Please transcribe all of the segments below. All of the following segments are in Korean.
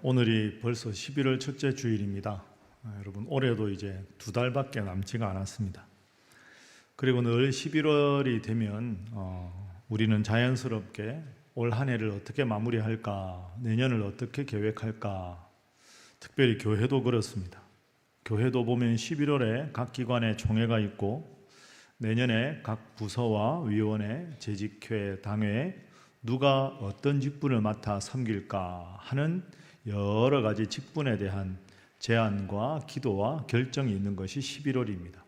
오늘이 벌써 11월 첫째 주일입니다. 여러분, 올해도 이제 2달밖에 남지가 않았습니다. 그리고 늘 11월이 되면 우리는 자연스럽게 올 한 해를 어떻게 마무리할까, 내년을 어떻게 계획할까, 특별히 교회도 그렇습니다. 교회도 보면 11월에 각 기관의 총회가 있고 내년에 각 부서와 위원회, 재직회, 당회에 누가 어떤 직분을 맡아 섬길까 하는 여러 가지 직분에 대한 제안과 기도와 결정이 있는 것이 11월입니다.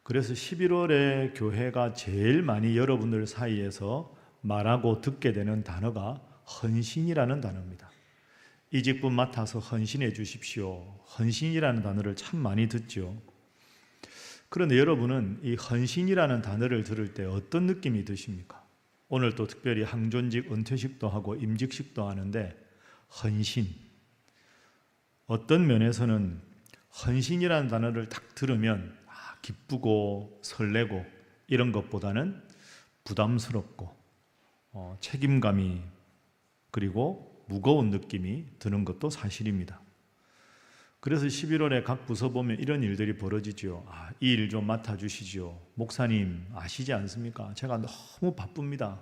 그래서 11월에 교회가 제일 많이 여러분들 사이에서 말하고 듣게 되는 단어가 헌신이라는 단어입니다. 이 직분 맡아서 헌신해 주십시오. 헌신이라는 단어를 참 많이 듣죠. 그런데 여러분은 이 헌신이라는 단어를 들을 때 어떤 느낌이 드십니까? 오늘 또 특별히 항존직 은퇴식도 하고 임직식도 하는데 헌신, 어떤 면에서는 헌신이라는 단어를 딱 들으면 기쁘고 설레고 이런 것보다는 부담스럽고 책임감이 그리고 무거운 느낌이 드는 것도 사실입니다. 그래서 11월에 각 부서 보면 이런 일들이 벌어지죠. 이 일 좀 맡아주시죠. 목사님 아시지 않습니까? 제가 너무 바쁩니다.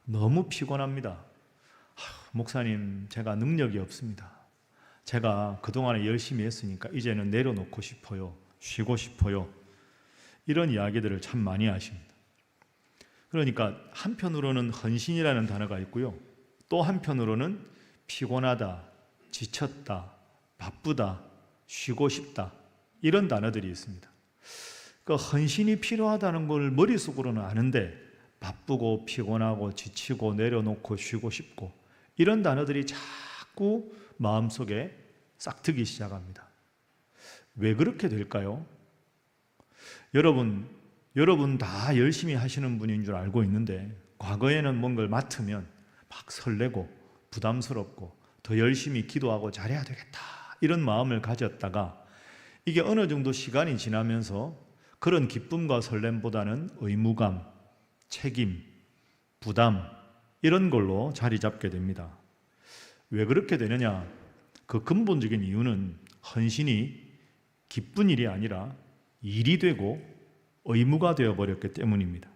너무 피곤합니다. 목사님 제가 능력이 없습니다. 제가 그동안에 열심히 했으니까 이제는 내려놓고 싶어요. 쉬고 싶어요. 이런 이야기들을 참 많이 하십니다. 그러니까 한편으로는 헌신이라는 단어가 있고요. 또 한편으로는 피곤하다, 지쳤다, 바쁘다, 쉬고 싶다 이런 단어들이 있습니다. 그러니까 헌신이 필요하다는 걸 머릿속으로는 아는데 바쁘고 피곤하고 지치고 내려놓고 쉬고 싶고 이런 단어들이 자꾸 마음속에 싹트기 시작합니다. 왜 그렇게 될까요? 여러분 다 열심히 하시는 분인 줄 알고 있는데 과거에는 뭔가를 맡으면 막 설레고 부담스럽고 더 열심히 기도하고 잘해야 되겠다 이런 마음을 가졌다가 이게 어느 정도 시간이 지나면서 그런 기쁨과 설렘보다는 의무감, 책임, 부담 이런 걸로 자리 잡게 됩니다. 왜 그렇게 되느냐? 그 근본적인 이유는 헌신이 기쁜 일이 아니라 일이 되고 의무가 되어버렸기 때문입니다.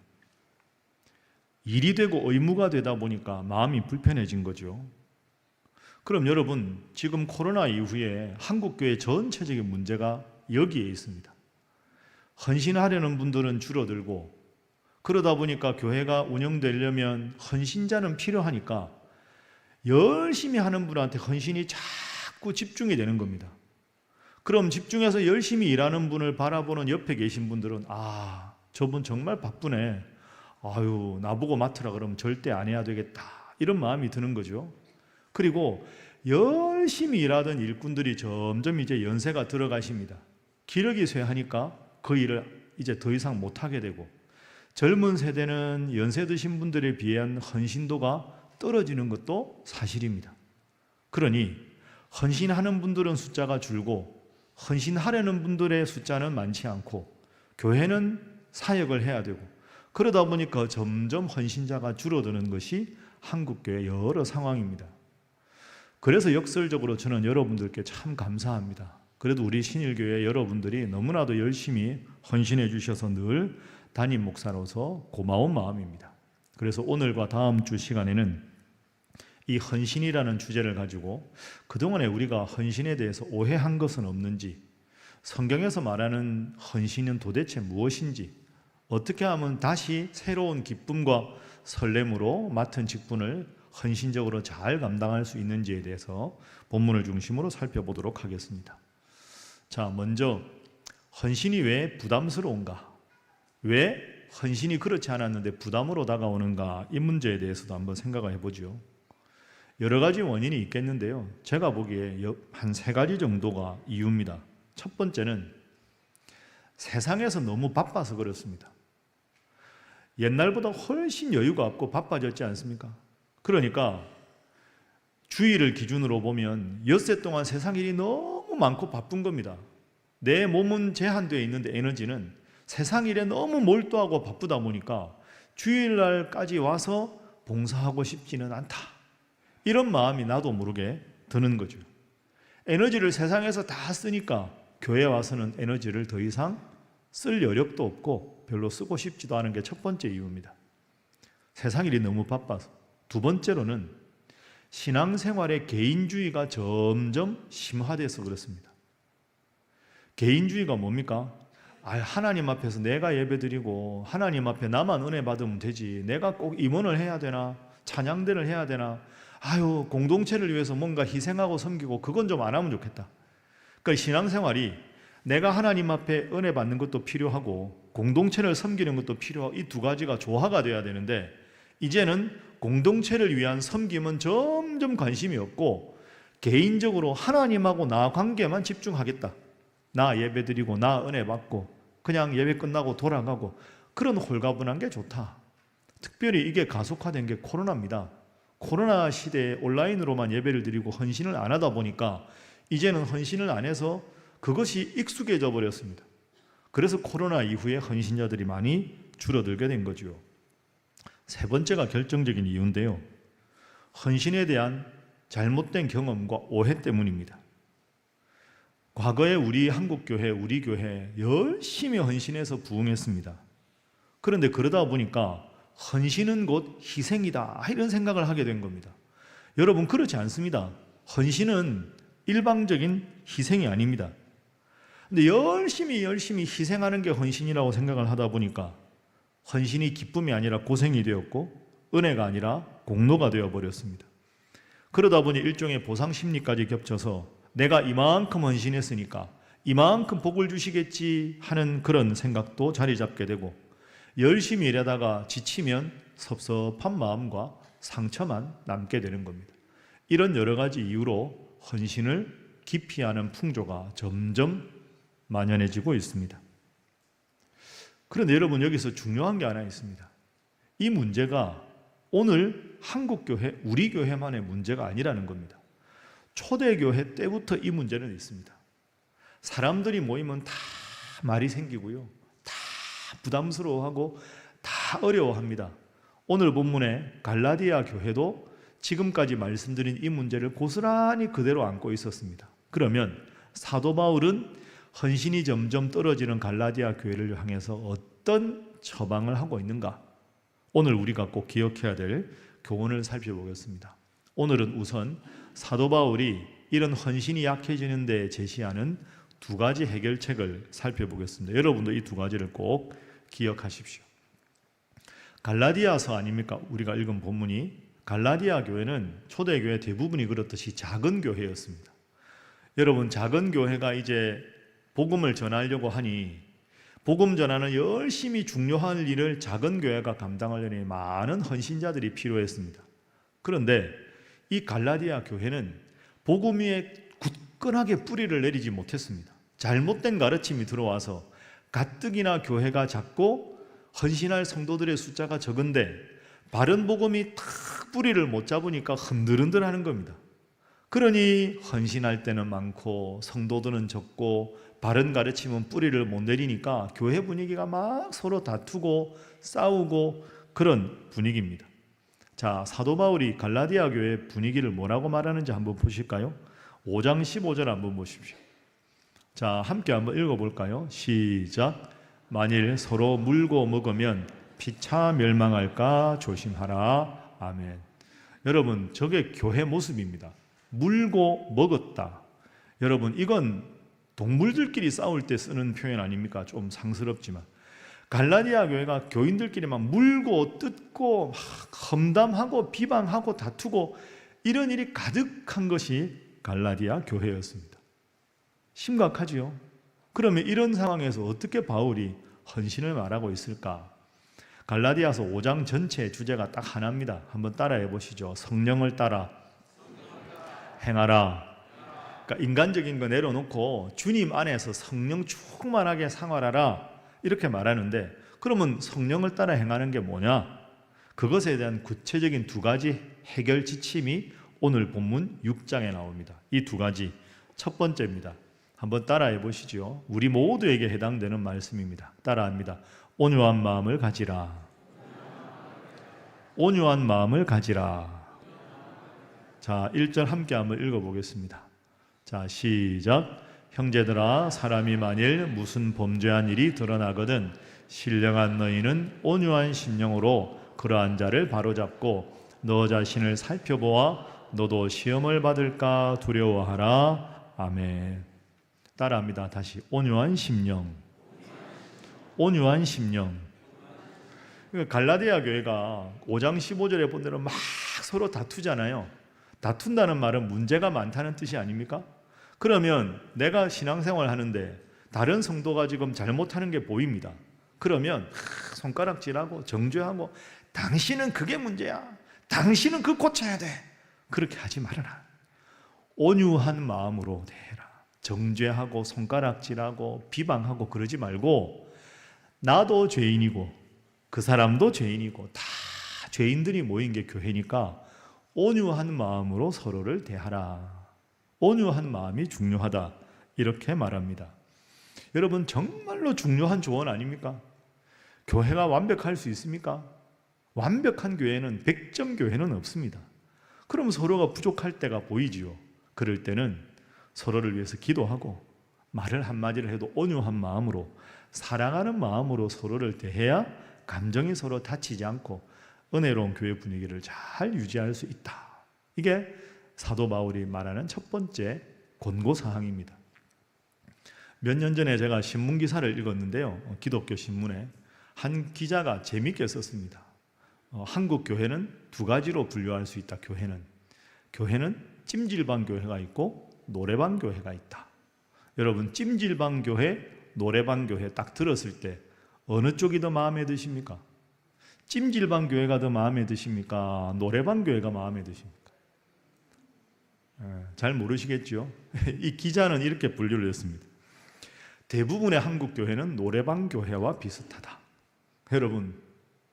일이 되고 의무가 되다 보니까 마음이 불편해진 거죠. 그럼 여러분, 지금 코로나 이후에 한국교회 전체적인 문제가 여기에 있습니다. 헌신하려는 분들은 줄어들고 그러다 보니까 교회가 운영되려면 헌신자는 필요하니까 열심히 하는 분한테 헌신이 자꾸 집중이 되는 겁니다. 그럼 집중해서 열심히 일하는 분을 바라보는 옆에 계신 분들은 저분 정말 바쁘네. 나보고 맡으라 그러면 절대 안 해야 되겠다. 이런 마음이 드는 거죠. 그리고 열심히 일하던 일꾼들이 점점 이제 연세가 들어가십니다. 기력이 쇠하니까 그 일을 이제 더 이상 못하게 되고 젊은 세대는 연세 드신 분들에 비한 헌신도가 떨어지는 것도 사실입니다. 그러니 헌신하는 분들은 숫자가 줄고 헌신하려는 분들의 숫자는 많지 않고 교회는 사역을 해야 되고 그러다 보니까 점점 헌신자가 줄어드는 것이 한국교회 여러 상황입니다. 그래서 역설적으로 저는 여러분들께 참 감사합니다. 그래도 우리 신일교회 여러분들이 너무나도 열심히 헌신해 주셔서 늘 담임 목사로서 고마운 마음입니다. 그래서 오늘과 다음 주 시간에는 이 헌신이라는 주제를 가지고 그동안에 우리가 헌신에 대해서 오해한 것은 없는지, 성경에서 말하는 헌신은 도대체 무엇인지, 어떻게 하면 다시 새로운 기쁨과 설렘으로 맡은 직분을 헌신적으로 잘 감당할 수 있는지에 대해서 본문을 중심으로 살펴보도록 하겠습니다. 자, 먼저 헌신이 왜 부담스러운가? 왜 헌신이 그렇지 않았는데 부담으로 다가오는가? 이 문제에 대해서도 한번 생각을 해보죠. 여러 가지 원인이 있겠는데요. 제가 보기에 한 3가지 정도가 이유입니다. 첫 번째는 세상에서 너무 바빠서 그렇습니다. 옛날보다 훨씬 여유가 없고 바빠졌지 않습니까? 그러니까 주일을 기준으로 보면 엿새 동안 세상 일이 너무 많고 바쁜 겁니다. 내 몸은 제한되어 있는데 에너지는 세상 일에 너무 몰두하고 바쁘다 보니까 주일날까지 와서 봉사하고 싶지는 않다. 이런 마음이 나도 모르게 드는 거죠. 에너지를 세상에서 다 쓰니까 교회 와서는 에너지를 더 이상 쓸 여력도 없고 별로 쓰고 싶지도 않은 게 첫 번째 이유입니다. 세상 일이 너무 바빠서. 두 번째로는 신앙생활의 개인주의가 점점 심화돼서 그렇습니다. 개인주의가 뭡니까? 하나님 앞에서 내가 예배드리고 하나님 앞에 나만 은혜 받으면 되지, 내가 꼭 임원을 해야 되나, 찬양대를 해야 되나, 공동체를 위해서 뭔가 희생하고 섬기고 그건 좀 안 하면 좋겠다. 그러니까 신앙생활이 내가 하나님 앞에 은혜 받는 것도 필요하고 공동체를 섬기는 것도 필요하고 이 두 가지가 조화가 돼야 되는데, 이제는 공동체를 위한 섬김은 점점 관심이 없고 개인적으로 하나님하고 나 관계만 집중하겠다, 나 예배드리고 나 은혜 받고 그냥 예배 끝나고 돌아가고, 그런 홀가분한 게 좋다. 특별히 이게 가속화된 게 코로나입니다. 코로나 시대에 온라인으로만 예배를 드리고 헌신을 안 하다 보니까 이제는 헌신을 안 해서 그것이 익숙해져 버렸습니다. 그래서 코로나 이후에 헌신자들이 많이 줄어들게 된 거죠. 세 번째가 결정적인 이유인데요, 헌신에 대한 잘못된 경험과 오해 때문입니다. 과거에 우리 한국교회, 우리 교회 열심히 헌신해서 부흥했습니다. 그런데 그러다 보니까 헌신은 곧 희생이다, 이런 생각을 하게 된 겁니다. 여러분, 그렇지 않습니다. 헌신은 일방적인 희생이 아닙니다. 근데 열심히 희생하는 게 헌신이라고 생각을 하다 보니까 헌신이 기쁨이 아니라 고생이 되었고 은혜가 아니라 공로가 되어버렸습니다. 그러다 보니 일종의 보상 심리까지 겹쳐서 내가 이만큼 헌신했으니까 이만큼 복을 주시겠지 하는 그런 생각도 자리 잡게 되고, 열심히 일하다가 지치면 섭섭한 마음과 상처만 남게 되는 겁니다. 이런 여러 가지 이유로 헌신을 기피하는 풍조가 점점 만연해지고 있습니다. 그런데 여러분, 여기서 중요한 게 하나 있습니다. 이 문제가 오늘 한국교회, 우리 교회만의 문제가 아니라는 겁니다. 초대교회 때부터 이 문제는 있습니다. 사람들이 모이면 다 말이 생기고요, 다 부담스러워하고 다 어려워합니다. 오늘 본문의 갈라디아 교회도 지금까지 말씀드린 이 문제를 고스란히 그대로 안고 있었습니다. 그러면 사도 바울은 헌신이 점점 떨어지는 갈라디아 교회를 향해서 어떤 처방을 하고 있는가? 오늘 우리가 꼭 기억해야 될 교훈을 살펴보겠습니다. 오늘은 우선 사도 바울이 이런 헌신이 약해지는 데 제시하는 두 가지 해결책을 살펴보겠습니다. 여러분도 이 두 가지를 꼭 기억하십시오. 갈라디아서 아닙니까? 우리가 읽은 본문이. 갈라디아 교회는 초대교회 대부분이 그렇듯이 작은 교회였습니다. 여러분, 작은 교회가 이제 복음을 전하려고 하니 복음 전하는 열심히 중요한 일을 작은 교회가 감당하려니 많은 헌신자들이 필요했습니다. 그런데 이 갈라디아 교회는 복음 위에 굳건하게 뿌리를 내리지 못했습니다. 잘못된 가르침이 들어와서 가뜩이나 교회가 작고 헌신할 성도들의 숫자가 적은데 바른 복음이 탁 뿌리를 못 잡으니까 흔들흔들하는 겁니다. 그러니 헌신할 때는 많고 성도들은 적고 바른 가르침은 뿌리를 못 내리니까 교회 분위기가 막 서로 다투고 싸우고 그런 분위기입니다. 자, 사도 바울이 갈라디아 교회 분위기를 뭐라고 말하는지 한번 보실까요? 5장 15절 한번 보십시오. 자, 함께 한번 읽어볼까요? 시작. 만일 서로 물고 먹으면 피차 멸망할까 조심하라. 아멘. 여러분, 저게 교회 모습입니다. 물고 먹었다. 여러분, 이건 동물들끼리 싸울 때 쓰는 표현 아닙니까? 좀 상스럽지만 갈라디아 교회가 교인들끼리 막 물고 뜯고 막 험담하고 비방하고 다투고 이런 일이 가득한 것이 갈라디아 교회였습니다. 심각하지요? 그러면 이런 상황에서 어떻게 바울이 헌신을 말하고 있을까? 갈라디아서 5장 전체 주제가 딱 하나입니다. 한번 따라해 보시죠. 성령을 따라 행하라. 그러니까 인간적인 거 내려놓고 주님 안에서 성령 충만하게 생활하라, 이렇게 말하는데, 그러면 성령을 따라 행하는 게 뭐냐? 그것에 대한 구체적인 두 가지 해결 지침이 오늘 본문 6장에 나옵니다. 이 두 가지, 첫 번째입니다. 한번 따라해 보시죠. 우리 모두에게 해당되는 말씀입니다. 따라합니다. 온유한 마음을 가지라. 온유한 마음을 가지라. 자, 1절 함께 한번 읽어보겠습니다. 자, 시작. 형제들아, 사람이 만일 무슨 범죄한 일이 드러나거든 신령한 너희는 온유한 심령으로 그러한 자를 바로잡고 너 자신을 살펴보아 너도 시험을 받을까 두려워하라. 아멘. 따라합니다. 다시. 온유한 심령. 온유한 심령. 갈라디아 교회가 5장 15절에 보면 막 서로 다투잖아요. 다툰다는 말은 문제가 많다는 뜻이 아닙니까? 그러면 내가 신앙생활 하는데 다른 성도가 지금 잘못하는 게 보입니다. 그러면 손가락질하고 정죄하고 당신은 그게 문제야. 당신은 그거 고쳐야 돼. 그렇게 하지 말아라. 온유한 마음으로 대해라. 정죄하고 손가락질하고 비방하고 그러지 말고 나도 죄인이고 그 사람도 죄인이고 다 죄인들이 모인 게 교회니까 온유한 마음으로 서로를 대하라. 온유한 마음이 중요하다. 이렇게 말합니다. 여러분, 정말로 중요한 조언 아닙니까? 교회가 완벽할 수 있습니까? 완벽한 교회는 100점 교회는 없습니다. 그럼 서로가 부족할 때가 보이지요. 그럴 때는 서로를 위해서 기도하고 말을 한마디를 해도 온유한 마음으로 사랑하는 마음으로 서로를 대해야 감정이 서로 다치지 않고 은혜로운 교회 분위기를 잘 유지할 수 있다. 이게 사도 바울이 말하는 첫 번째 권고사항입니다. 몇 년 전에 제가 신문기사를 읽었는데요. 기독교 신문에 한 기자가 재미있게 썼습니다. 한국 교회는 두 가지로 분류할 수 있다. 교회는 찜질방 교회가 있고 노래방 교회가 있다. 여러분, 찜질방 교회, 노래방 교회 딱 들었을 때 어느 쪽이 더 마음에 드십니까? 찜질방 교회가 더 마음에 드십니까? 노래방 교회가 마음에 드십니까? 잘 모르시겠죠? 이 기자는 이렇게 분류를 했습니다. 대부분의 한국 교회는 노래방 교회와 비슷하다. 여러분,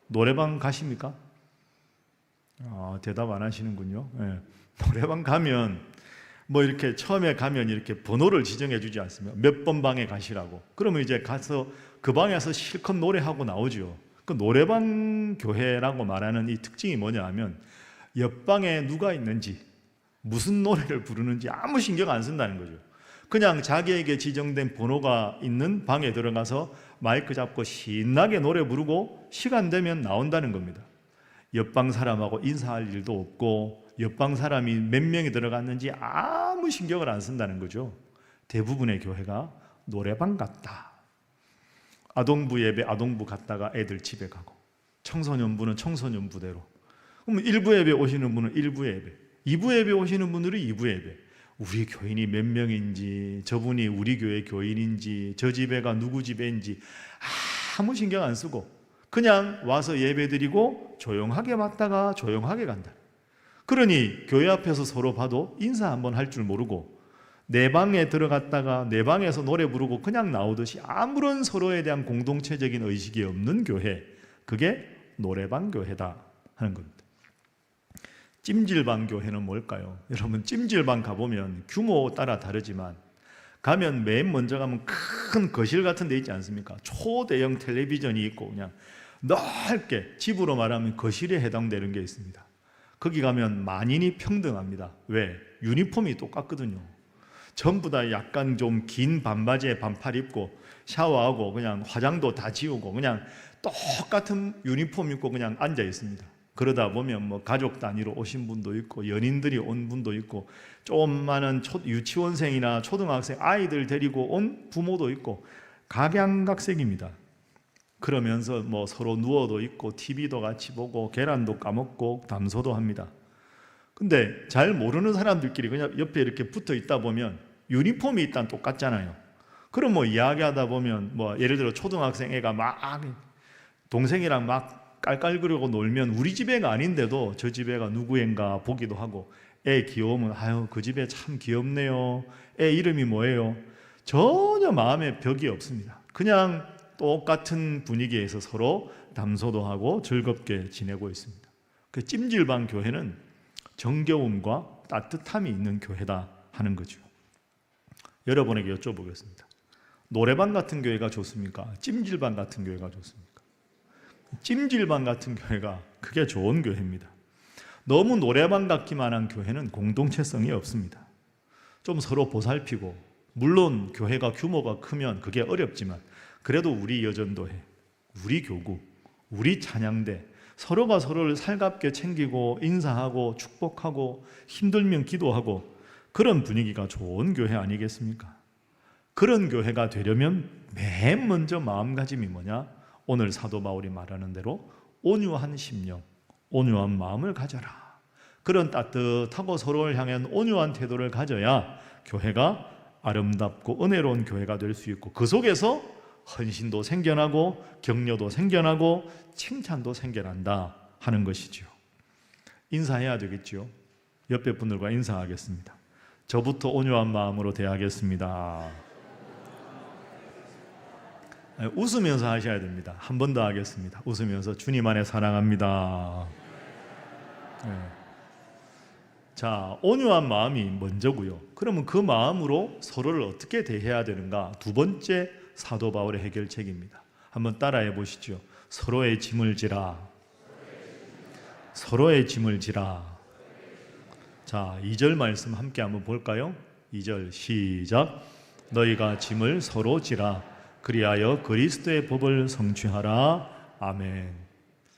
노래방 가십니까? 대답 안 하시는군요. 노래방 가면 뭐 이렇게 처음에 가면 이렇게 번호를 지정해 주지 않습니까? 몇 번 방에 가시라고. 그러면 이제 가서 그 방에서 실컷 노래하고 나오죠. 그 노래방 교회라고 말하는 이 특징이 뭐냐 하면 옆방에 누가 있는지 무슨 노래를 부르는지 아무 신경 안 쓴다는 거죠. 그냥 자기에게 지정된 번호가 있는 방에 들어가서 마이크 잡고 신나게 노래 부르고 시간 되면 나온다는 겁니다. 옆방 사람하고 인사할 일도 없고 옆방 사람이 몇 명이 들어갔는지 아무 신경을 안 쓴다는 거죠. 대부분의 교회가 노래방 같다. 아동부 예배 아동부 갔다가 애들 집에 가고 청소년부는 청소년부대로. 그럼 1부 예배 오시는 분은 1부 예배, 2부 예배 오시는 분들이 2부 예배. 우리 교인이 몇 명인지, 저분이 우리 교회 교인인지, 저 집에가 누구 집인지 아무 신경 안 쓰고 그냥 와서 예배드리고 조용하게 왔다가 조용하게 간다. 그러니 교회 앞에서 서로 봐도 인사 한번 할 줄 모르고 내 방에 들어갔다가 내 방에서 노래 부르고 그냥 나오듯이 아무런 서로에 대한 공동체적인 의식이 없는 교회, 그게 노래방 교회다 하는 겁니다. 찜질방 교회는 뭘까요? 여러분, 찜질방 가보면 규모 따라 다르지만 가면 맨 먼저 가면 큰 거실 같은 데 있지 않습니까? 초대형 텔레비전이 있고 그냥 넓게, 집으로 말하면 거실에 해당되는 게 있습니다. 거기 가면 만인이 평등합니다. 왜? 유니폼이 똑같거든요. 전부 다 약간 좀 긴 반바지에 반팔 입고 샤워하고 그냥 화장도 다 지우고 그냥 똑같은 유니폼 입고 그냥 앉아 있습니다. 그러다 보면 뭐 가족 단위로 오신 분도 있고 연인들이 온 분도 있고 조그마한 유치원생이나 초등학생 아이들 데리고 온 부모도 있고 각양각색입니다. 그러면서 뭐 서로 누워도 있고 TV도 같이 보고 계란도 까먹고 담소도 합니다. 근데 잘 모르는 사람들끼리 그냥 옆에 이렇게 붙어 있다 보면 유니폼이 일단 똑같잖아요. 그럼 뭐 이야기하다 보면 뭐 예를 들어 초등학생 애가 막 동생이랑 막 깔깔거리고 놀면 우리 집 애가 아닌데도 저 집 애가 누구 애인가 보기도 하고, 애 귀여우면 아유 그 집 애 참 귀엽네요, 애 이름이 뭐예요, 전혀 마음에 벽이 없습니다. 그냥 똑같은 분위기에서 서로 담소도 하고 즐겁게 지내고 있습니다. 그 찜질방 교회는 정겨움과 따뜻함이 있는 교회다 하는 거죠. 여러분에게 여쭤보겠습니다. 노래방 같은 교회가 좋습니까? 찜질방 같은 교회가 좋습니까? 찜질방 같은 교회가 그게 좋은 교회입니다. 너무 노래방 같기만 한 교회는 공동체성이 없습니다. 좀 서로 보살피고, 물론 교회가 규모가 크면 그게 어렵지만 그래도 우리 여전도회, 우리 교구, 우리 찬양대 서로가 서로를 살갑게 챙기고 인사하고 축복하고 힘들면 기도하고 그런 분위기가 좋은 교회 아니겠습니까? 그런 교회가 되려면 맨 먼저 마음가짐이 뭐냐? 오늘 사도 바울이 말하는 대로 온유한 심령, 온유한 마음을 가져라. 그런 따뜻하고 서로를 향한 온유한 태도를 가져야 교회가 아름답고 은혜로운 교회가 될 수 있고, 그 속에서 헌신도 생겨나고 격려도 생겨나고 칭찬도 생겨난다 하는 것이죠. 인사해야 되겠죠. 옆에 분들과 인사하겠습니다. 저부터 온유한 마음으로 대하겠습니다. 웃으면서 하셔야 됩니다. 한 번 더 하겠습니다. 웃으면서 주님 안에 사랑합니다. 네. 자, 온유한 마음이 먼저고요. 그러면 그 마음으로 서로를 어떻게 대해야 되는가? 두 번째 사도 바울의 해결책입니다. 한번 따라해 보시죠. 서로의 짐을 지라. 서로의 짐을 지라. 자, 2절 말씀 함께 한번 볼까요? 2절 시작. 너희가 짐을 서로 지라. 그리하여 그리스도의 법을 성취하라. 아멘.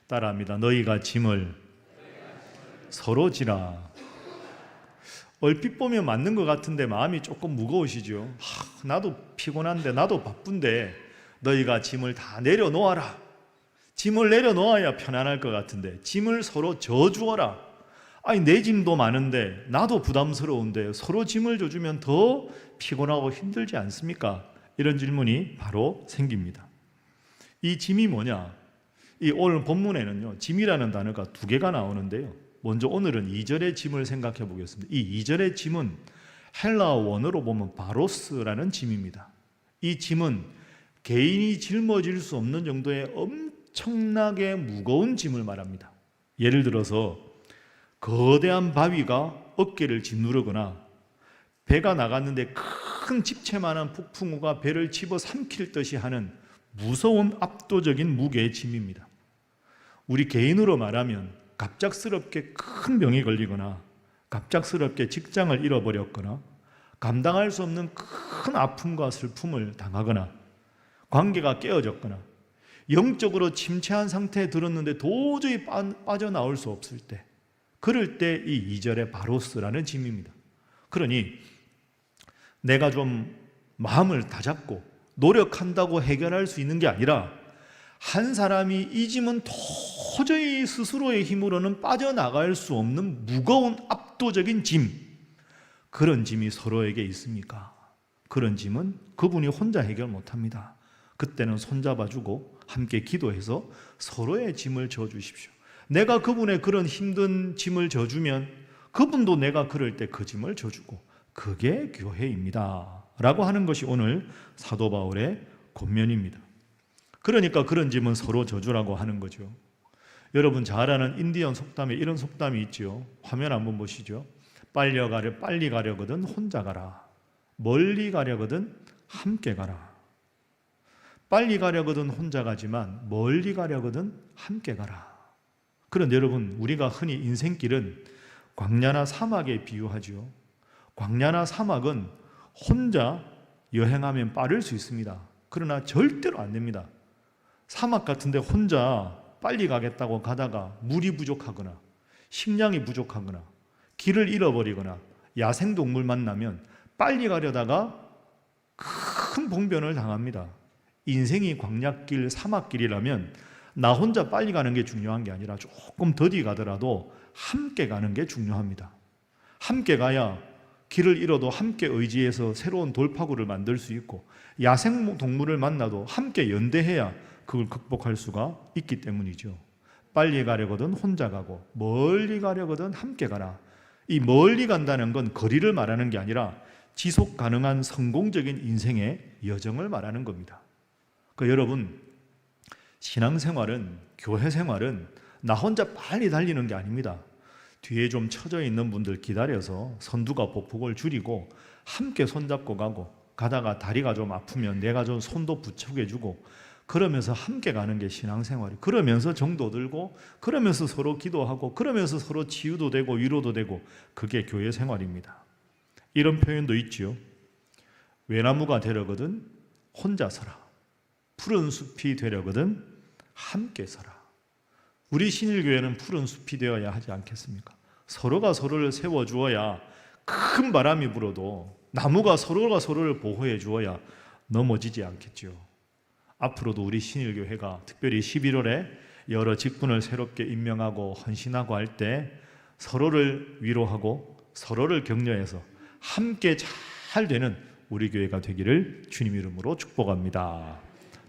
따라합니다. 너희가 짐을 서로 지라. 얼핏 보면 맞는 것 같은데 마음이 조금 무거우시죠? 나도 피곤한데, 나도 바쁜데 너희가 짐을 다 내려놓아라. 짐을 내려놓아야 편안할 것 같은데 짐을 서로 져주어라. 아니, 내 짐도 많은데 나도 부담스러운데 서로 짐을 져주면 더 피곤하고 힘들지 않습니까? 이런 질문이 바로 생깁니다. 이 짐이 뭐냐? 이 오늘 본문에는요, 짐이라는 단어가 두 개가 나오는데요. 먼저 오늘은 2절의 짐을 생각해 보겠습니다. 이 2절의 짐은 헬라어 원어로 보면 바로스라는 짐입니다. 이 짐은 개인이 짊어질 수 없는 정도의 엄청나게 무거운 짐을 말합니다. 예를 들어서 거대한 바위가 어깨를 짓누르거나 배가 나갔는데 큰 집채만한 폭풍우가 배를 집어삼킬 듯이 하는 무서운 압도적인 무게의 짐입니다. 우리 개인으로 말하면 갑작스럽게 큰 병이 걸리거나 갑작스럽게 직장을 잃어버렸거나 감당할 수 없는 큰 아픔과 슬픔을 당하거나 관계가 깨어졌거나 영적으로 침체한 상태에 들었는데 도저히 빠져나올 수 없을 때, 그럴 때 이 2절의 바로스라는 짐입니다. 그러니 내가 좀 마음을 다잡고 노력한다고 해결할 수 있는 게 아니라 한 사람이 이 짐은 도저히 스스로의 힘으로는 빠져나갈 수 없는 무거운 압도적인 짐, 그런 짐이 서로에게 있습니까? 그런 짐은 그분이 혼자 해결 못합니다. 그때는 손잡아주고 함께 기도해서 서로의 짐을 져주십시오. 내가 그분의 그런 힘든 짐을 져주면 그분도 내가 그럴 때 그 짐을 져주고, 그게 교회입니다 라고 하는 것이 오늘 사도 바울의 권면입니다. 그러니까 그런 짐은 서로 져주라고 하는 거죠. 여러분 잘 아는 인디언 속담에 이런 속담이 있죠. 화면 한번 보시죠. 빨리 가려거든 혼자 가라. 멀리 가려거든 함께 가라. 빨리 가려거든 혼자 가지만 멀리 가려거든 함께 가라. 그런데 여러분, 우리가 흔히 인생길은 광야나 사막에 비유하죠. 광야나 사막은 혼자 여행하면 빠를 수 있습니다. 그러나 절대로 안 됩니다. 사막 같은데 혼자 빨리 가겠다고 가다가 물이 부족하거나 식량이 부족하거나 길을 잃어버리거나 야생동물 만나면 빨리 가려다가 큰 봉변을 당합니다. 인생이 광야길, 사막길이라면 나 혼자 빨리 가는 게 중요한 게 아니라 조금 더디 가더라도 함께 가는 게 중요합니다. 함께 가야 길을 잃어도 함께 의지해서 새로운 돌파구를 만들 수 있고, 야생동물을 만나도 함께 연대해야 그걸 극복할 수가 있기 때문이죠. 빨리 가려거든 혼자 가고 멀리 가려거든 함께 가라. 이 멀리 간다는 건 거리를 말하는 게 아니라 지속 가능한 성공적인 인생의 여정을 말하는 겁니다. 여러분, 신앙생활은, 교회 생활은 나 혼자 빨리 달리는 게 아닙니다. 뒤에 좀 처져 있는 분들 기다려서 선두가 보폭을 줄이고 함께 손잡고 가고, 가다가 다리가 좀 아프면 내가 좀 손도 부축해주고, 그러면서 함께 가는 게 신앙생활이. 그러면서 정도 들고, 그러면서 서로 기도하고, 그러면서 서로 치유도 되고 위로도 되고, 그게 교회 생활입니다. 이런 표현도 있지요. 외나무가 되려거든 혼자 서라. 푸른 숲이 되려거든 함께 서라. 우리 신일교회는 푸른 숲이 되어야 하지 않겠습니까? 서로가 서로를 세워주어야, 큰 바람이 불어도 나무가 서로가 서로를 보호해 주어야 넘어지지 않겠죠. 앞으로도 우리 신일교회가 특별히 11월에 여러 직분을 새롭게 임명하고 헌신하고 할 때 서로를 위로하고 서로를 격려해서 함께 잘 되는 우리 교회가 되기를 주님 이름으로 축복합니다.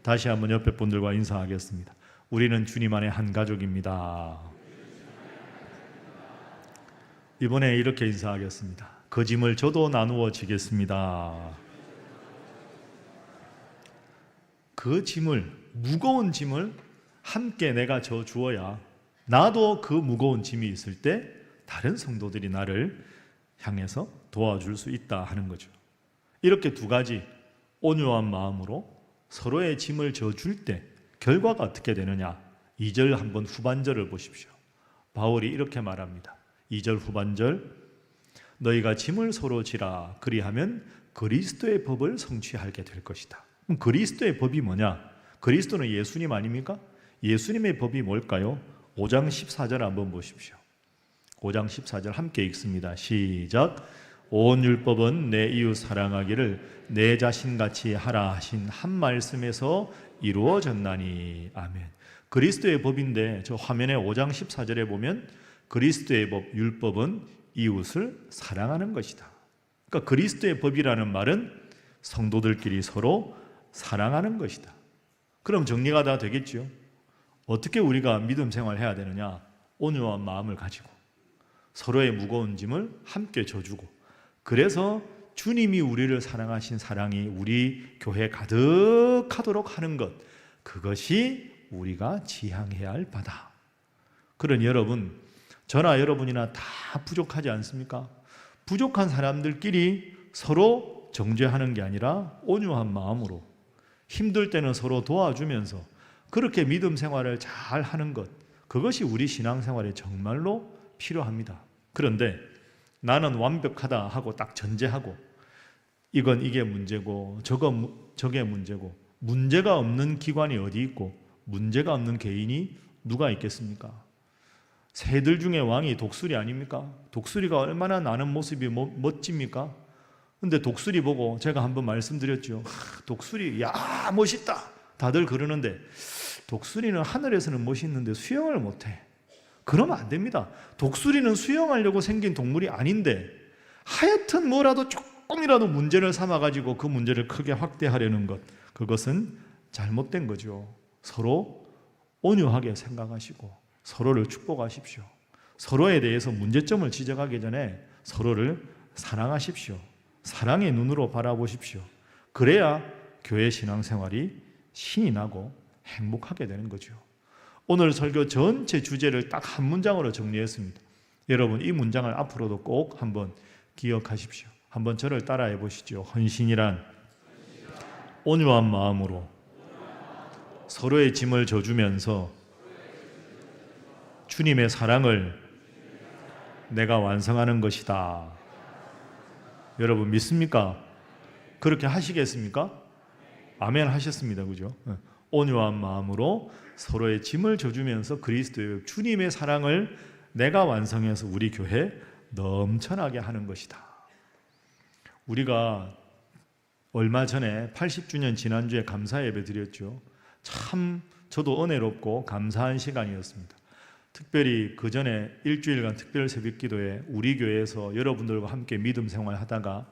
다시 한번 옆에 분들과 인사하겠습니다. 우리는 주님 안에 한 가족입니다. 이번에 이렇게 인사하겠습니다. 그 짐을 저도 나누어 지겠습니다. 그 짐을, 무거운 짐을 함께 내가 져 주어야 나도 그 무거운 짐이 있을 때 다른 성도들이 나를 향해서 도와줄 수 있다 하는 거죠. 이렇게 두 가지 온유한 마음으로 서로의 짐을 져줄 때 결과가 어떻게 되느냐? 2절 한번 후반절을 보십시오. 바울이 이렇게 말합니다. 2절 후반절, 너희가 짐을 서로 지라 그리하면 그리스도의 법을 성취하게 될 것이다. 그럼 그리스도의 법이 뭐냐? 그리스도는 예수님 아닙니까? 예수님의 법이 뭘까요? 5장 14절 한번 보십시오. 5장 14절 함께 읽습니다. 시작. 온 율법은 내 이웃 사랑하기를 내 자신같이 하라 하신 한 말씀에서 이루어졌나니. 아멘. 그리스도의 법인데 저 화면에 5장 14절에 보면 그리스도의 법, 율법은 이웃을 사랑하는 것이다. 그러니까 그리스도의 법이라는 말은 성도들끼리 서로 사랑하는 것이다. 그럼 정리가 다 되겠죠. 어떻게 우리가 믿음 생활해야 되느냐? 온유한 마음을 가지고 서로의 무거운 짐을 함께 져주고, 그래서 주님이 우리를 사랑하신 사랑이 우리 교회에 가득하도록 하는 것, 그것이 우리가 지향해야 할 바다. 그러니 여러분, 저나 여러분이나 다 부족하지 않습니까? 부족한 사람들끼리 서로 정죄하는 게 아니라 온유한 마음으로 힘들 때는 서로 도와주면서 그렇게 믿음 생활을 잘 하는 것, 그것이 우리 신앙생활에 정말로 필요합니다. 그런데 나는 완벽하다 하고 딱 전제하고 이게 문제고 저게 문제고, 문제가 없는 기관이 어디 있고 문제가 없는 개인이 누가 있겠습니까? 새들 중에 왕이 독수리 아닙니까? 독수리가 얼마나 나는 모습이 멋집니까? 근데 독수리 보고 제가 한번 말씀드렸죠. 독수리, 야, 멋있다 다들 그러는데 독수리는 하늘에서는 멋있는데 수영을 못해. 그러면 안 됩니다. 독수리는 수영하려고 생긴 동물이 아닌데 하여튼 뭐라도 조금이라도 문제를 삼아가지고 그 문제를 크게 확대하려는 것, 그것은 잘못된 거죠. 서로 온유하게 생각하시고 서로를 축복하십시오. 서로에 대해서 문제점을 지적하기 전에 서로를 사랑하십시오. 사랑의 눈으로 바라보십시오. 그래야 교회 신앙생활이 신이 나고 행복하게 되는 거죠. 오늘 설교 전체 주제를 딱 한 문장으로 정리했습니다. 여러분, 이 문장을 앞으로도 꼭 한번 기억하십시오. 한번 저를 따라해 보시죠. 헌신이란 온유한 마음으로 서로의 짐을 져주면서 주님의 사랑을 내가 완성하는 것이다. 여러분 믿습니까? 그렇게 하시겠습니까? 아멘 하셨습니다. 그죠? 온유한 마음으로 서로의 짐을 져주면서 그리스도의 주님의 사랑을 내가 완성해서 우리 교회 넘쳐나게 하는 것이다. 우리가 얼마 전에 80주년 지난주에 감사 예배 드렸죠. 참 저도 은혜롭고 감사한 시간이었습니다. 특별히 그 전에 일주일간 특별 새벽 기도에 우리 교회에서 여러분들과 함께 믿음 생활하다가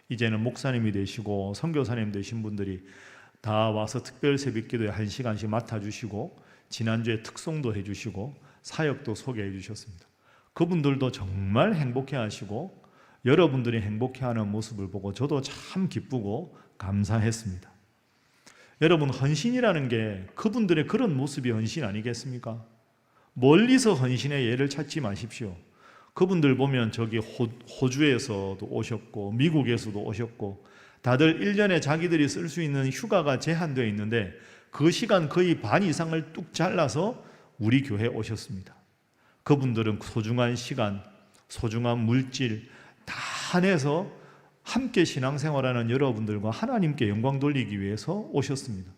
이제는 목사님이 되시고 선교사님 되신 분들이 다 와서 특별 새벽 기도에 1시간씩 맡아주시고 지난주에 특송도 해주시고 사역도 소개해 주셨습니다. 그분들도 정말 행복해 하시고 여러분들이 행복해하는 모습을 보고 저도 참 기쁘고 감사했습니다. 여러분, 헌신이라는 게 그분들의 그런 모습이 헌신 아니겠습니까? 멀리서 헌신의 예를 찾지 마십시오. 그분들 보면 저기 호주에서도 오셨고 미국에서도 오셨고 다들 1년에 자기들이 쓸 수 있는 휴가가 제한되어 있는데 그 시간 거의 반 이상을 뚝 잘라서 우리 교회에 오셨습니다. 그분들은 소중한 시간, 소중한 물질 다 내서 함께 신앙생활하는 여러분들과 하나님께 영광 돌리기 위해서 오셨습니다.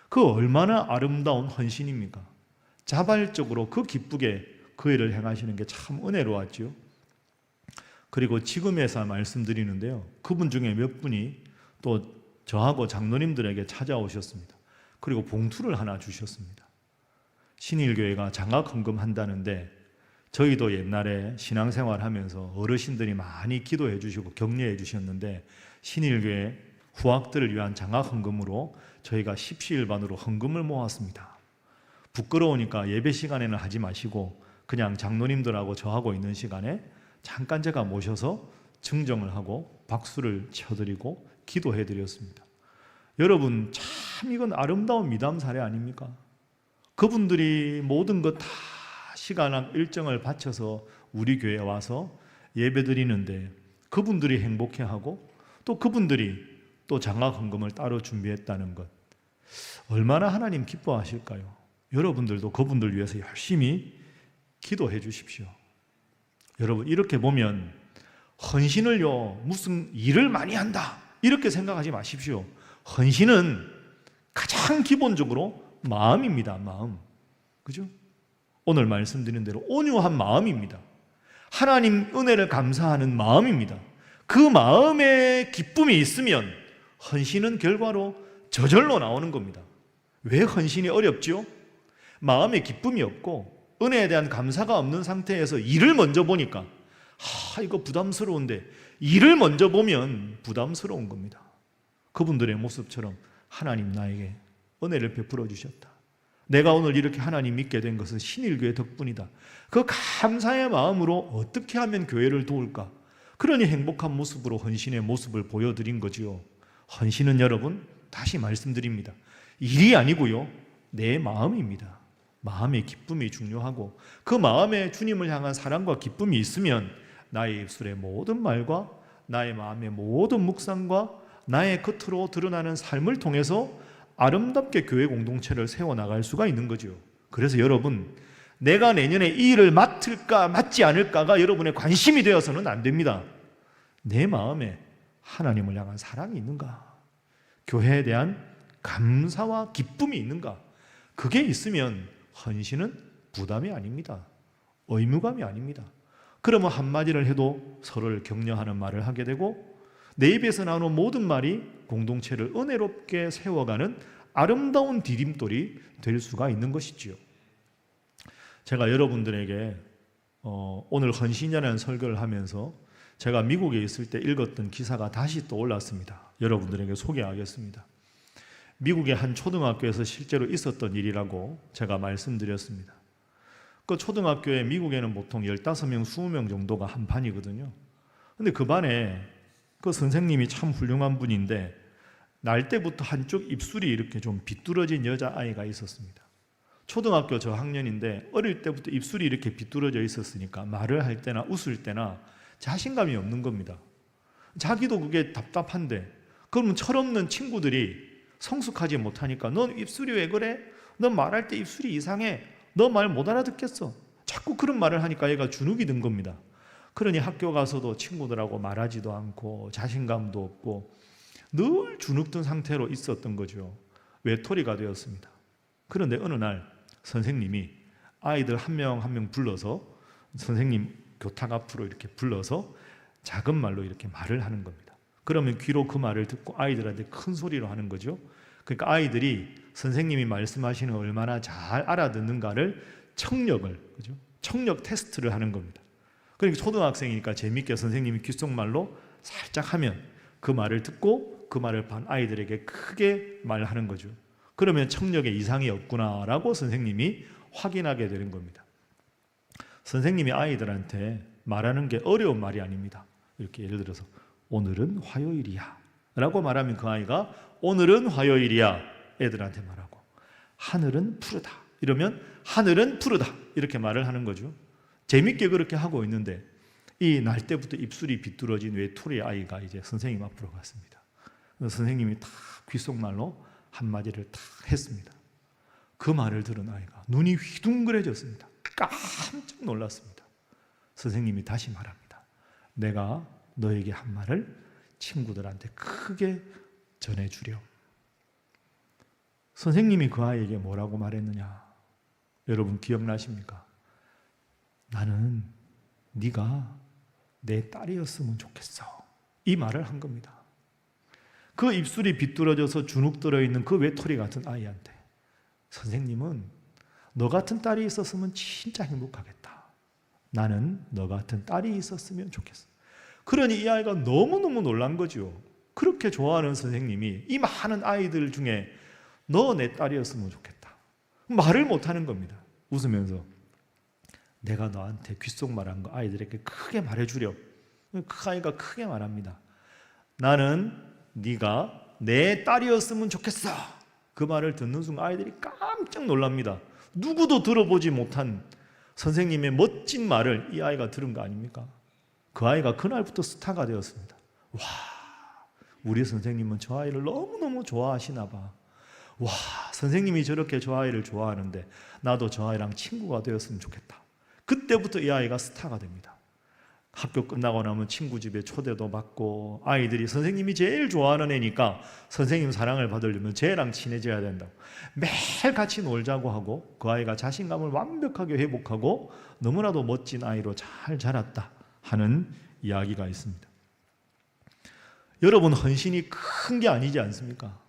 그 얼마나 아름다운 헌신입니까? 자발적으로 그 기쁘게 그 일을 행하시는 게 참 은혜로웠죠. 그리고 지금에서 말씀드리는데요, 그분 중에 몇 분이 또 저하고 장로님들에게 찾아오셨습니다. 그리고 봉투를 하나 주셨습니다. 신일교회가 장학헌금 한다는데 저희도 옛날에 신앙생활 하면서 어르신들이 많이 기도해 주시고 격려해 주셨는데 신일교회 후학들을 위한 장학헌금으로 저희가 십시일반으로 헌금을 모았습니다. 부끄러우니까 예배 시간에는 하지 마시고 그냥 장로님들하고 저하고 있는 시간에 잠깐 제가 모셔서 증정을 하고 박수를 쳐드리고 기도해 드렸습니다. 여러분, 참 이건 아름다운 미담 사례 아닙니까? 그분들이 모든 것 다 시간 일정을 바쳐서 우리 교회에 와서 예배 드리는데 그분들이 행복해하고 또 그분들이 또 장학헌금을 따로 준비했다는 것, 얼마나 하나님 기뻐하실까요? 여러분들도 그분들 위해서 열심히 기도해 주십시오. 여러분, 이렇게 보면 헌신을요, 무슨 일을 많이 한다 이렇게 생각하지 마십시오. 헌신은 가장 기본적으로 마음입니다. 마음. 그죠? 오늘 말씀드린 대로 온유한 마음입니다. 하나님 은혜를 감사하는 마음입니다. 그 마음에 기쁨이 있으면 헌신은 결과로 저절로 나오는 겁니다. 왜 헌신이 어렵죠? 마음에 기쁨이 없고 은혜에 대한 감사가 없는 상태에서 일을 먼저 보니까 이거 부담스러운데, 일을 먼저 보면 부담스러운 겁니다. 그분들의 모습처럼 하나님 나에게 은혜를 베풀어 주셨다. 내가 오늘 이렇게 하나님 믿게 된 것은 신일교회 덕분이다. 그 감사의 마음으로 어떻게 하면 교회를 도울까? 그러니 행복한 모습으로 헌신의 모습을 보여드린 거지요. 헌신은 여러분, 다시 말씀드립니다, 일이 아니고요, 내 마음입니다. 마음의 기쁨이 중요하고 그 마음에 주님을 향한 사랑과 기쁨이 있으면 나의 입술의 모든 말과 나의 마음의 모든 묵상과 나의 겉으로 드러나는 삶을 통해서 아름답게 교회 공동체를 세워나갈 수가 있는 거죠. 그래서 여러분, 내가 내년에 이 일을 맡을까 맡지 않을까가 여러분의 관심이 되어서는 안 됩니다. 내 마음에 하나님을 향한 사랑이 있는가? 교회에 대한 감사와 기쁨이 있는가? 그게 있으면 헌신은 부담이 아닙니다. 의무감이 아닙니다. 그러면 한마디를 해도 서로를 격려하는 말을 하게 되고 내 입에서 나오는 모든 말이 공동체를 은혜롭게 세워가는 아름다운 디딤돌이 될 수가 있는 것이지요. 제가 여러분들에게 오늘 헌신이라는 설교를 하면서 제가 미국에 있을 때 읽었던 기사가 다시 또 올랐습니다. 여러분들에게 소개하겠습니다. 미국의 한 초등학교에서 실제로 있었던 일이라고 제가 말씀드렸습니다. 그 초등학교에 미국에는 보통 15명, 20명 정도가 한 반이거든요. 근데 그 반에 그 선생님이 참 훌륭한 분인데 날 때부터 한쪽 입술이 이렇게 좀 비뚤어진 여자아이가 있었습니다. 초등학교 저학년인데 어릴 때부터 입술이 이렇게 비뚤어져 있었으니까 말을 할 때나 웃을 때나 자신감이 없는 겁니다. 자기도 그게 답답한데 그러면 철없는 친구들이 성숙하지 못하니까 넌 입술이 왜 그래? 넌 말할 때 입술이 이상해. 너 말 못 알아듣겠어. 자꾸 그런 말을 하니까 얘가 주눅이 든 겁니다. 그러니 학교 가서도 친구들하고 말하지도 않고 자신감도 없고 늘 주눅든 상태로 있었던 거죠. 외톨이가 되었습니다. 그런데 어느 날 선생님이 아이들 한 명 한 명 불러서 선생님 교탁 앞으로 이렇게 불러서 작은 말로 이렇게 말을 하는 겁니다. 그러면 귀로 그 말을 듣고 아이들한테 큰 소리로 하는 거죠. 그러니까 아이들이 선생님이 말씀하시는 걸 얼마나 잘 알아듣는가를 청력 테스트를 하는 겁니다. 그러니까 초등학생이니까 재밌게 선생님이 귓속말로 살짝 하면 그 말을 듣고 그 말을 반 아이들에게 크게 말하는 거죠. 그러면 청력에 이상이 없구나라고 선생님이 확인하게 되는 겁니다. 선생님이 아이들한테 말하는 게 어려운 말이 아닙니다. 이렇게 예를 들어서 오늘은 화요일이야 라고 말하면 그 아이가 오늘은 화요일이야 애들한테 말하고, 하늘은 푸르다 이러면 하늘은 푸르다 이렇게 말을 하는 거죠. 재밌게 그렇게 하고 있는데 이 날 때부터 입술이 비뚤어진 외톨이 아이가 이제 선생님 앞으로 갔습니다. 선생님이 딱 귓속말로 한마디를 딱 했습니다. 그 말을 들은 아이가 눈이 휘둥그레졌습니다. 깜짝 놀랐습니다. 선생님이 다시 말합니다. 내가 너에게 한 말을 친구들한테 크게 전해주려. 선생님이 그 아이에게 뭐라고 말했느냐? 여러분 기억나십니까? 나는 네가 내 딸이었으면 좋겠어. 이 말을 한 겁니다. 그 입술이 비뚤어져서 주눅 들어있는 그 외톨이 같은 아이한테 선생님은 너 같은 딸이 있었으면 진짜 행복하겠다. 나는 너 같은 딸이 있었으면 좋겠어. 그러니 이 아이가 너무너무 놀란 거죠. 그렇게 좋아하는 선생님이 이 많은 아이들 중에 너 내 딸이었으면 좋겠다. 말을 못하는 겁니다. 웃으면서 내가 너한테 귓속말한 거 아이들에게 크게 말해주려. 그 아이가 크게 말합니다. 나는 네가 내 딸이었으면 좋겠어. 그 말을 듣는 순간 아이들이 깜짝 놀랍니다. 누구도 들어보지 못한 선생님의 멋진 말을 이 아이가 들은 거 아닙니까? 그 아이가 그날부터 스타가 되었습니다. 와, 우리 선생님은 저 아이를 너무너무 좋아하시나 봐. 와, 선생님이 저렇게 저 아이를 좋아하는데 나도 저 아이랑 친구가 되었으면 좋겠다. 그때부터 이 아이가 스타가 됩니다. 학교 끝나고 나면 친구 집에 초대도 받고 아이들이 선생님이 제일 좋아하는 애니까 선생님 사랑을 받으려면 쟤랑 친해져야 된다고 매일 같이 놀자고 하고 그 아이가 자신감을 완벽하게 회복하고 너무나도 멋진 아이로 잘 자랐다 하는 이야기가 있습니다. 여러분, 헌신이 큰 게 아니지 않습니까?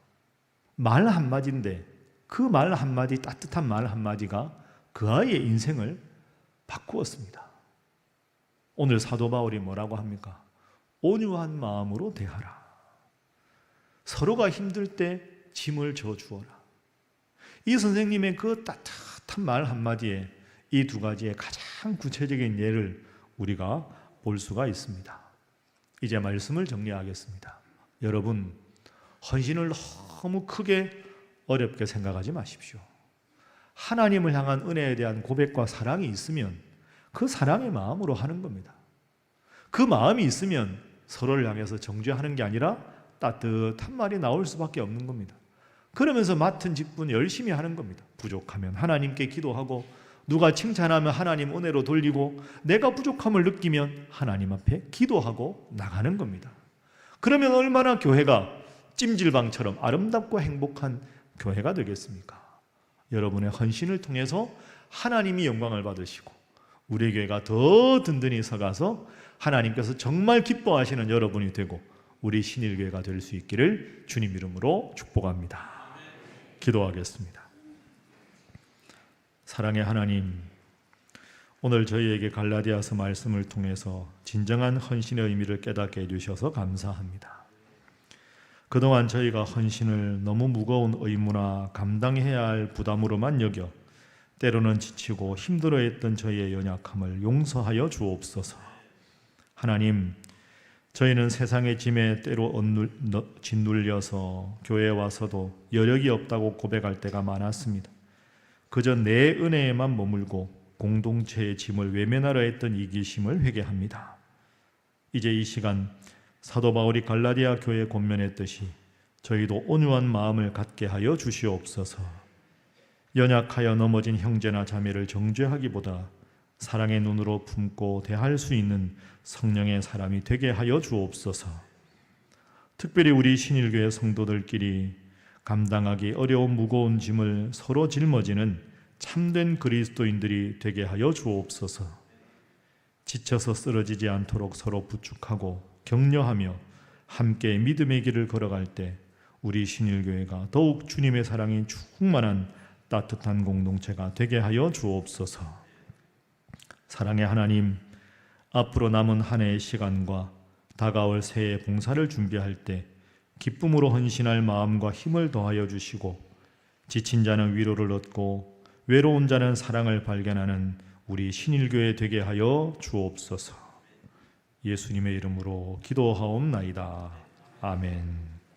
말 한마디인데 그 말 한마디, 따뜻한 말 한마디가 그 아이의 인생을 바꾸었습니다. 오늘 사도 바울이 뭐라고 합니까? 온유한 마음으로 대하라. 서로가 힘들 때 짐을 져주어라. 이 선생님의 그 따뜻한 말 한마디에 이 두 가지의 가장 구체적인 예를 우리가 볼 수가 있습니다. 이제 말씀을 정리하겠습니다. 여러분, 헌신을 너무 크게 어렵게 생각하지 마십시오. 하나님을 향한 은혜에 대한 고백과 사랑이 있으면 그 사랑의 마음으로 하는 겁니다. 그 마음이 있으면 서로를 향해서 정죄하는 게 아니라 따뜻한 말이 나올 수밖에 없는 겁니다. 그러면서 맡은 직분 열심히 하는 겁니다. 부족하면 하나님께 기도하고 누가 칭찬하면 하나님 은혜로 돌리고 내가 부족함을 느끼면 하나님 앞에 기도하고 나가는 겁니다. 그러면 얼마나 교회가 찜질방처럼 아름답고 행복한 교회가 되겠습니까? 여러분의 헌신을 통해서 하나님이 영광을 받으시고 우리 교회가 더 든든히 서가서 하나님께서 정말 기뻐하시는 여러분이 되고 우리 신일교회가 될 수 있기를 주님 이름으로 축복합니다. 기도하겠습니다. 사랑의 하나님, 오늘 저희에게 갈라디아서 말씀을 통해서 진정한 헌신의 의미를 깨닫게 해주셔서 감사합니다. 그동안 저희가 헌신을 너무 무거운 의무나 감당해야 할 부담으로만 여겨 때로는 지치고 힘들어했던 저희의 연약함을 용서하여 주옵소서. 하나님, 저희는 세상의 짐에 때로 짓눌려서 교회에 와서도 여력이 없다고 고백할 때가 많았습니다. 그저 내 은혜에만 머물고 공동체의 짐을 외면하려 했던 이기심을 회개합니다. 이제 이 시간 사도 바울이 갈라디아 교회에 권면했듯이 저희도 온유한 마음을 갖게 하여 주시옵소서. 연약하여 넘어진 형제나 자매를 정죄하기보다 사랑의 눈으로 품고 대할 수 있는 성령의 사람이 되게 하여 주옵소서. 특별히 우리 신일교회 성도들끼리 감당하기 어려운 무거운 짐을 서로 짊어지는 참된 그리스도인들이 되게 하여 주옵소서. 지쳐서 쓰러지지 않도록 서로 부축하고 격려하며 함께 믿음의 길을 걸어갈 때 우리 신일교회가 더욱 주님의 사랑이 충만한 따뜻한 공동체가 되게 하여 주옵소서. 사랑의 하나님, 앞으로 남은 한 해의 시간과 다가올 새해 봉사를 준비할 때 기쁨으로 헌신할 마음과 힘을 더하여 주시고 지친 자는 위로를 얻고 외로운 자는 사랑을 발견하는 우리 신일교회 되게 하여 주옵소서. 예수님의 이름으로 기도하옵나이다. 아멘.